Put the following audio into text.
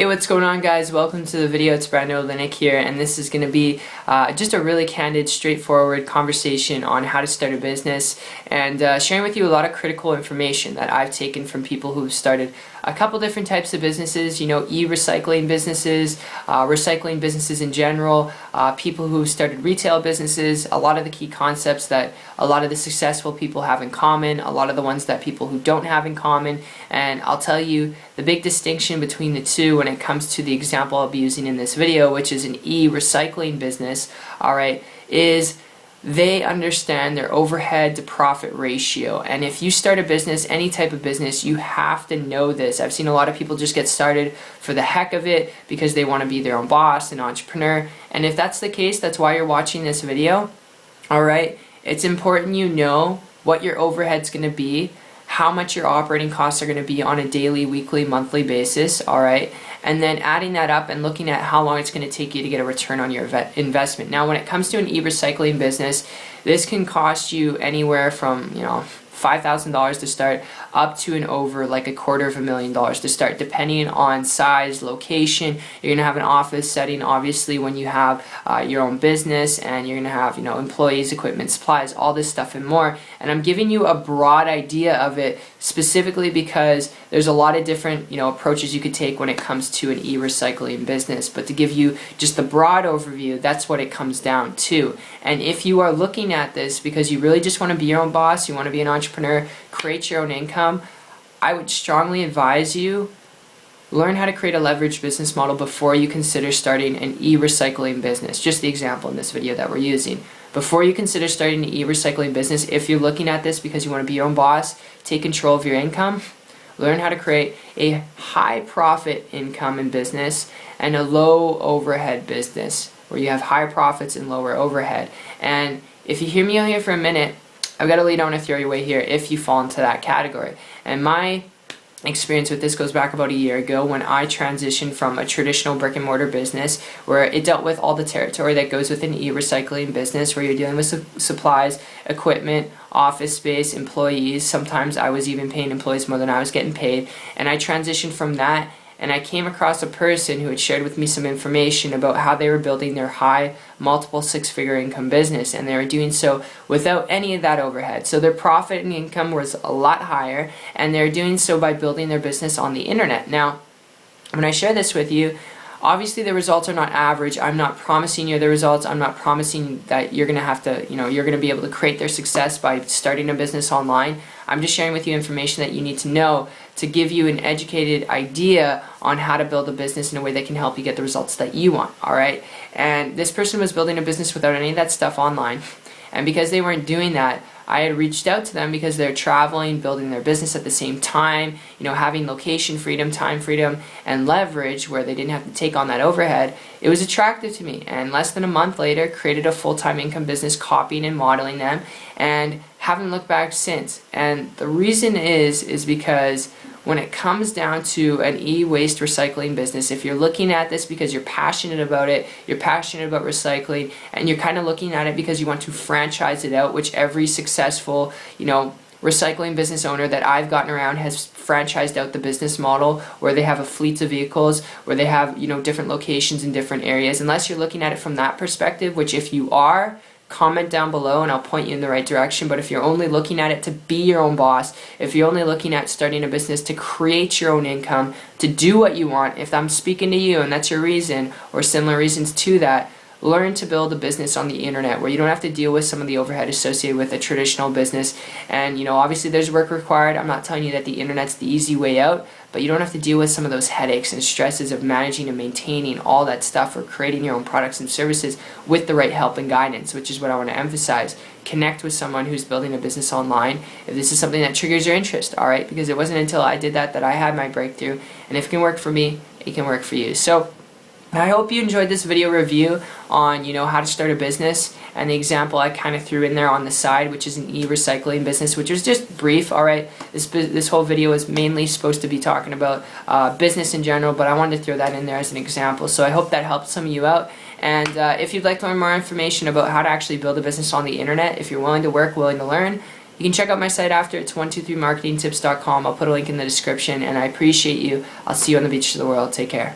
Hey, what's going on, guys? Welcome to the video. It's Brando Linick here, and this is going to be just a really candid, straightforward conversation on how to start a business and sharing with you a lot of critical information that I've taken from people who've started a couple different types of businesses, e-recycling businesses, recycling businesses in general, people who started retail businesses, a lot of the key concepts that a lot of the successful people have in common, a lot of the ones that people who don't have in common, and I'll tell you the big distinction between the two when it comes to the example I'll be using in this video, which is an e-recycling business, alright, is they understand their overhead to profit ratio. And if you start a business, any type of business, you have to know this. I've seen a lot of people just get started for the heck of it because they want to be their own boss, an entrepreneur. And if that's the case, that's why you're watching this video. Alright, it's important you know what your overhead's going to be, how much your operating costs are going to be on a daily, weekly, monthly basis, alright? And then adding that up and looking at how long it's going to take you to get a return on your investment. Now, when it comes to an e-recycling business, this can cost you anywhere from, $5,000 to start up to and over like $250,000 to start, depending on size, location. You're gonna have an office setting, obviously, when you have your own business, and you're gonna have employees, equipment, supplies, all this stuff and more. And I'm giving you a broad idea of it specifically because there's a lot of different approaches you could take when it comes to an e-recycling business. But to give you just the broad overview, that's what it comes down to. And if you are looking at this because you really just want to be your own boss, you want to be an entrepreneur, create your own income, I would strongly advise you learn how to create a leveraged business model before you consider starting an e-recycling business. Just the example in this video that we're using. Before you consider starting an e-recycling business, if you're looking at this because you want to be your own boss, take control of your income, learn how to create a high profit income in business and a low overhead business where you have higher profits and lower overhead. And if you hear me out here for a minute, I've got to lay down a theory right here if you fall into that category. And my experience with this goes back about a year ago when I transitioned from a traditional brick and mortar business where it dealt with all the territory that goes with an e-recycling business, where you're dealing with supplies, equipment, office space, employees. Sometimes I was even paying employees more than I was getting paid. And I transitioned from that, and I came across a person who had shared with me some information about how they were building their high multiple six-figure income business, and they were doing so without any of that overhead. So their profit and income was a lot higher, and they're doing so by building their business on the internet. Now, when I share this with you, obviously the results are not average. I'm not promising you the results. I'm not promising that you're going to have to, you're going to be able to create their success by starting a business online. I'm just sharing with you information that you need to know to give you an educated idea on how to build a business in a way that can help you get the results that you want, alright? And this person was building a business without any of that stuff online. And because they weren't doing that, I had reached out to them because they're traveling, building their business at the same time, having location freedom, time freedom, and leverage where they didn't have to take on that overhead. It was attractive to me, and less than a month later, created a full-time income business, copying and modeling them, and haven't looked back since. And the reason is because when it comes down to an e-waste recycling business, if you're looking at this because you're passionate about it, you're passionate about recycling, and you're kind of looking at it because you want to franchise it out, which every successful, recycling business owner that I've gotten around has franchised out the business model, where they have a fleet of vehicles, where they have, different locations in different areas. Unless you're looking at it from that perspective, which if you are, comment down below and I'll point you in the right direction. But if you're only looking at it to be your own boss, if you're only looking at starting a business to create your own income, to do what you want, if I'm speaking to you and that's your reason or similar reasons to that, learn to build a business on the internet where you don't have to deal with some of the overhead associated with a traditional business. And obviously there's work required. I'm not telling you that the internet's the easy way out, but you don't have to deal with some of those headaches and stresses of managing and maintaining all that stuff or creating your own products and services with the right help and guidance, which is what I want to emphasize. Connect with someone who's building a business online if this is something that triggers your interest, alright? Because it wasn't until I did that I had my breakthrough, and if it can work for me, it can work for you. So I hope you enjoyed this video review on, how to start a business, and the example I kind of threw in there on the side, which is an e-recycling business, which is just brief, alright? This whole video is mainly supposed to be talking about business in general, but I wanted to throw that in there as an example. So I hope that helped some of you out. And if you'd like to learn more information about how to actually build a business on the internet, if you're willing to work, willing to learn, you can check out my site after. It's 123marketingtips.com. I'll put a link in the description, and I appreciate you. I'll see you on the beach of the world. Take care.